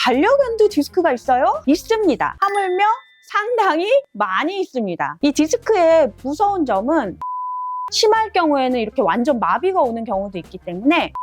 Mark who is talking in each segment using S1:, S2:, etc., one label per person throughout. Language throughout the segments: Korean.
S1: 반려견도 디스크가 있어요? 있습니다. 하물며 상당히 많이 있습니다. 이 디스크의 무서운 점은 심할 경우에는 이렇게 완전 마비가 오는 경우도 있기 때문에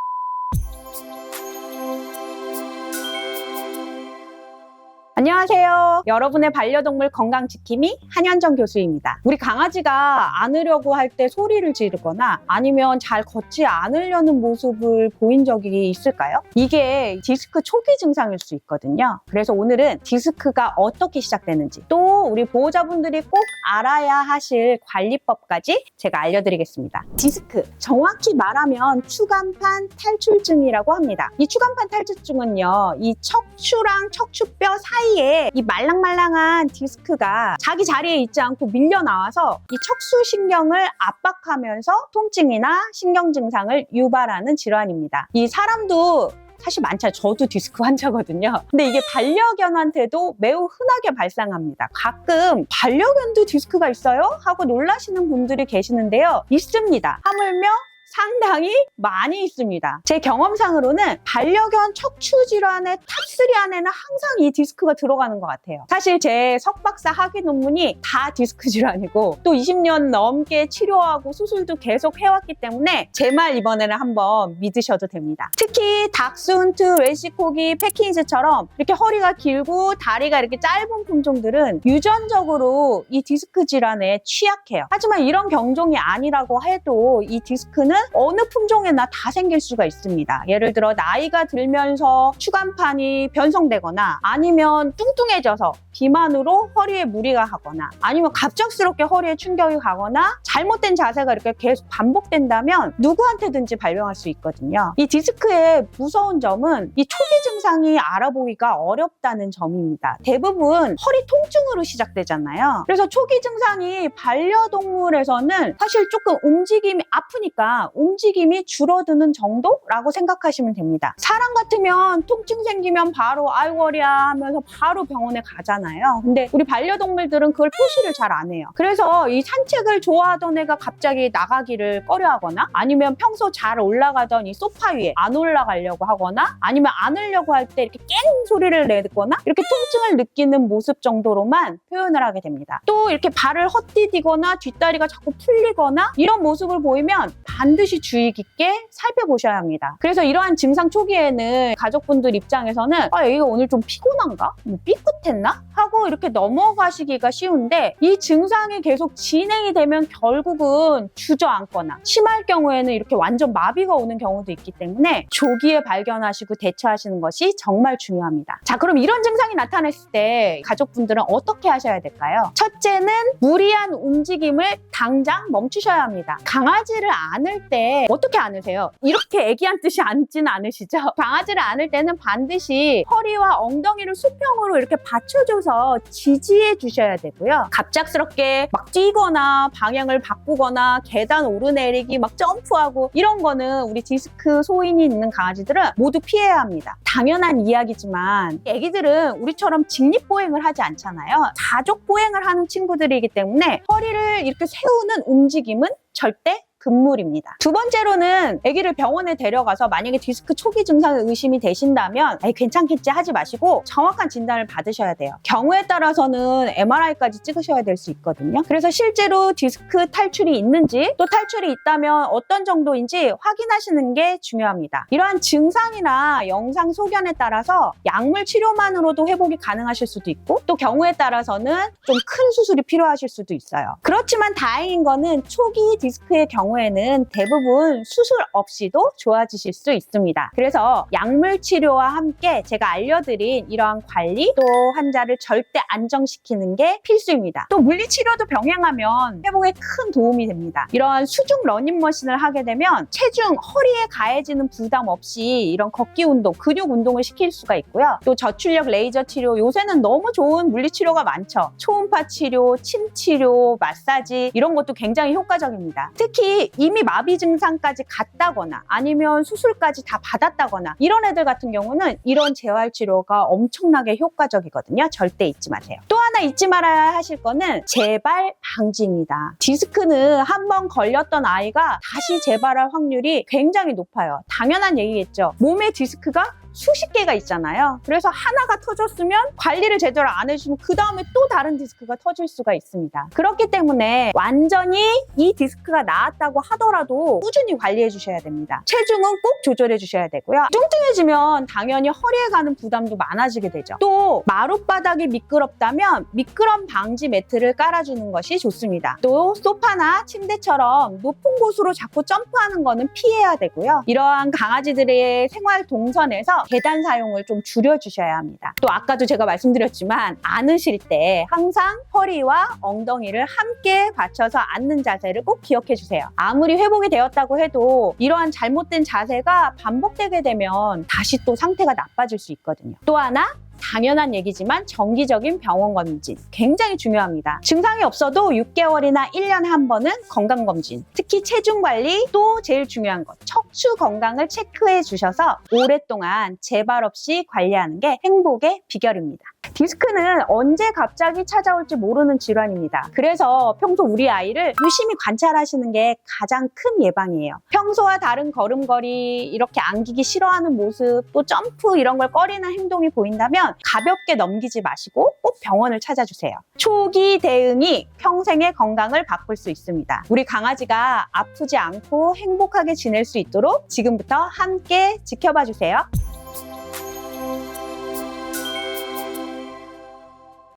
S1: 안녕하세요. 여러분의 반려동물 건강지킴이 한현정 교수입니다. 우리 강아지가 안으려고 할 때 소리를 지르거나 아니면 잘 걷지 않으려는 모습을 보인 적이 있을까요? 이게 디스크 초기 증상일 수 있거든요. 그래서 오늘은 디스크가 어떻게 시작되는지 또 우리 보호자분들이 꼭 알아야 하실 관리법까지 제가 알려드리겠습니다. 디스크, 정확히 말하면 추간판 탈출증이라고 합니다. 이 추간판 탈출증은요, 이 척추랑 척추뼈 사이에 이 말랑말랑한 디스크가 자기 자리에 있지 않고 밀려 나와서 이 척수신경을 압박하면서 통증이나 신경 증상을 유발하는 질환입니다. 이 사람도 사실 많잖아요. 저도 디스크 환자거든요. 근데 이게 반려견한테도 매우 흔하게 발생합니다. 가끔 반려견도 디스크가 있어요? 하고 놀라시는 분들이 계시는데요. 있습니다. 하물며 상당히 많이 있습니다. 제 경험상으로는 반려견 척추 질환의 탑3 안에는 항상 이 디스크가 들어가는 것 같아요. 사실 제 석박사 학위 논문이 다 디스크 질환이고 또 20년 넘게 치료하고 수술도 계속 해왔기 때문에 제 말 이번에는 한번 믿으셔도 됩니다. 특히 닥스훈트, 웰시코기, 패키니즈처럼 이렇게 허리가 길고 다리가 이렇게 짧은 품종들은 유전적으로 이 디스크 질환에 취약해요. 하지만 이런 경종이 아니라고 해도 이 디스크는 어느 품종에나 다 생길 수가 있습니다. 예를 들어 나이가 들면서 추간판이 변성되거나 아니면 뚱뚱해져서 비만으로 허리에 무리가 가거나 아니면 갑작스럽게 허리에 충격이 가거나 잘못된 자세가 이렇게 계속 반복된다면 누구한테든지 발병할 수 있거든요. 이 디스크의 무서운 점은 이 초기 증상이 알아보기가 어렵다는 점입니다. 대부분 허리 통증으로 시작되잖아요. 그래서 초기 증상이 반려동물에서는 사실 조금 움직임이 아프니까 움직임이 줄어드는 정도라고 생각하시면 됩니다. 사람 같으면 통증 생기면 바로 아이고 허리야 하면서 바로 병원에 가잖아요. 근데 우리 반려동물들은 그걸 표시를 잘 안 해요. 그래서 이 산책을 좋아하던 애가 갑자기 나가기를 꺼려하거나 아니면 평소 잘 올라가던 이 소파 위에 안 올라가려고 하거나 아니면 안으려고 할 때 이렇게 깽 소리를 내거나 이렇게 통증을 느끼는 모습 정도로만 표현을 하게 됩니다. 또 이렇게 발을 헛디디거나 뒷다리가 자꾸 풀리거나 이런 모습을 보이면 반드시 주의 깊게 살펴보셔야 합니다. 그래서 이러한 증상 초기에는 가족분들 입장에서는 애가 오늘 좀 피곤한가? 뭐 삐끗했나? 하고 이렇게 넘어가시기가 쉬운데 이 증상이 계속 진행이 되면 결국은 주저앉거나 심할 경우에는 이렇게 완전 마비가 오는 경우도 있기 때문에 조기에 발견하시고 대처하시는 것이 정말 중요합니다. 자, 그럼 이런 증상이 나타났을 때 가족분들은 어떻게 하셔야 될까요? 첫째는 무리한 움직임을 당장 멈추셔야 합니다. 강아지를 안을 때 어떻게 안으세요? 이렇게 애기한듯이 앉지는 않으시죠? 강아지를 안을 때는 반드시 허리와 엉덩이를 수평으로 이렇게 받쳐줘서 지지해 주셔야 되고요. 갑작스럽게 막 뛰거나 방향을 바꾸거나 계단 오르내리기 막 점프하고 이런 거는 우리 디스크 소인이 있는 강아지들은 모두 피해야 합니다. 당연한 이야기지만 애기들은 우리처럼 직립보행을 하지 않잖아요. 가족보행을 하는 친구들이기 때문에 허리를 이렇게 세우는 움직임은 절대 금물입니다. 두 번째로는 아기를 병원에 데려가서 만약에 디스크 초기 증상의 의심이 되신다면 괜찮겠지 하지 마시고 정확한 진단을 받으셔야 돼요. 경우에 따라서는 MRI까지 찍으셔야 될 수 있거든요. 그래서 실제로 디스크 탈출이 있는지 또 탈출이 있다면 어떤 정도인지 확인하시는 게 중요합니다. 이러한 증상이나 영상 소견에 따라서 약물 치료만으로도 회복이 가능하실 수도 있고 또 경우에 따라서는 좀 큰 수술이 필요하실 수도 있어요. 그렇지만 다행인 거는 초기 디스크의 경우에는 대부분 수술 없이도 좋아지실 수 있습니다. 그래서 약물 치료와 함께 제가 알려드린 이러한 관리 또 환자를 절대 안정시키는 게 필수입니다. 또 물리치료도 병행하면 회복에 큰 도움이 됩니다. 이러한 수중 러닝머신을 하게 되면 체중, 허리에 가해지는 부담 없이 이런 걷기 운동, 근육 운동을 시킬 수가 있고요. 또 저출력 레이저 치료, 요새는 너무 좋은 물리치료가 많죠. 초음파 치료, 침 치료, 마사지 이런 것도 굉장히 효과적입니다. 특히 이미 마비 증상까지 갔다거나 아니면 수술까지 다 받았다거나 이런 애들 같은 경우는 이런 재활치료가 엄청나게 효과적이거든요. 절대 잊지 마세요. 또 하나 잊지 말아야 하실 거는 재발 방지입니다. 디스크는 한번 걸렸던 아이가 다시 재발할 확률이 굉장히 높아요. 당연한 얘기겠죠. 몸에 디스크가 수십 개가 있잖아요. 그래서 하나가 터졌으면 관리를 제대로 안 해주면 그 다음에 또 다른 디스크가 터질 수가 있습니다. 그렇기 때문에 완전히 이 디스크가 나았다고 하더라도 꾸준히 관리해 주셔야 됩니다. 체중은 꼭 조절해 주셔야 되고요. 뚱뚱해지면 당연히 허리에 가는 부담도 많아지게 되죠. 또 마룻바닥이 미끄럽다면 미끄럼 방지 매트를 깔아주는 것이 좋습니다. 또 소파나 침대처럼 높은 곳으로 자꾸 점프하는 거는 피해야 되고요. 이러한 강아지들의 생활 동선에서 계단 사용을 좀 줄여주셔야 합니다. 또 아까도 제가 말씀드렸지만 안으실 때 항상 허리와 엉덩이를 함께 받쳐서 앉는 자세를 꼭 기억해 주세요. 아무리 회복이 되었다고 해도 이러한 잘못된 자세가 반복되게 되면 다시 또 상태가 나빠질 수 있거든요. 또 하나 당연한 얘기지만 정기적인 병원 검진 굉장히 중요합니다. 증상이 없어도 6개월이나 1년에 한 번은 건강검진, 특히 체중 관리, 또 제일 중요한 것 척추 건강을 체크해 주셔서 오랫동안 재발 없이 관리하는 게 행복의 비결입니다. 디스크는 언제 갑자기 찾아올지 모르는 질환입니다. 그래서 평소 우리 아이를 유심히 관찰하시는 게 가장 큰 예방이에요. 평소와 다른 걸음걸이, 이렇게 안기기 싫어하는 모습, 또 점프 이런 걸 꺼리는 행동이 보인다면 가볍게 넘기지 마시고 꼭 병원을 찾아주세요. 초기 대응이 평생의 건강을 바꿀 수 있습니다. 우리 강아지가 아프지 않고 행복하게 지낼 수 있도록 지금부터 함께 지켜봐 주세요.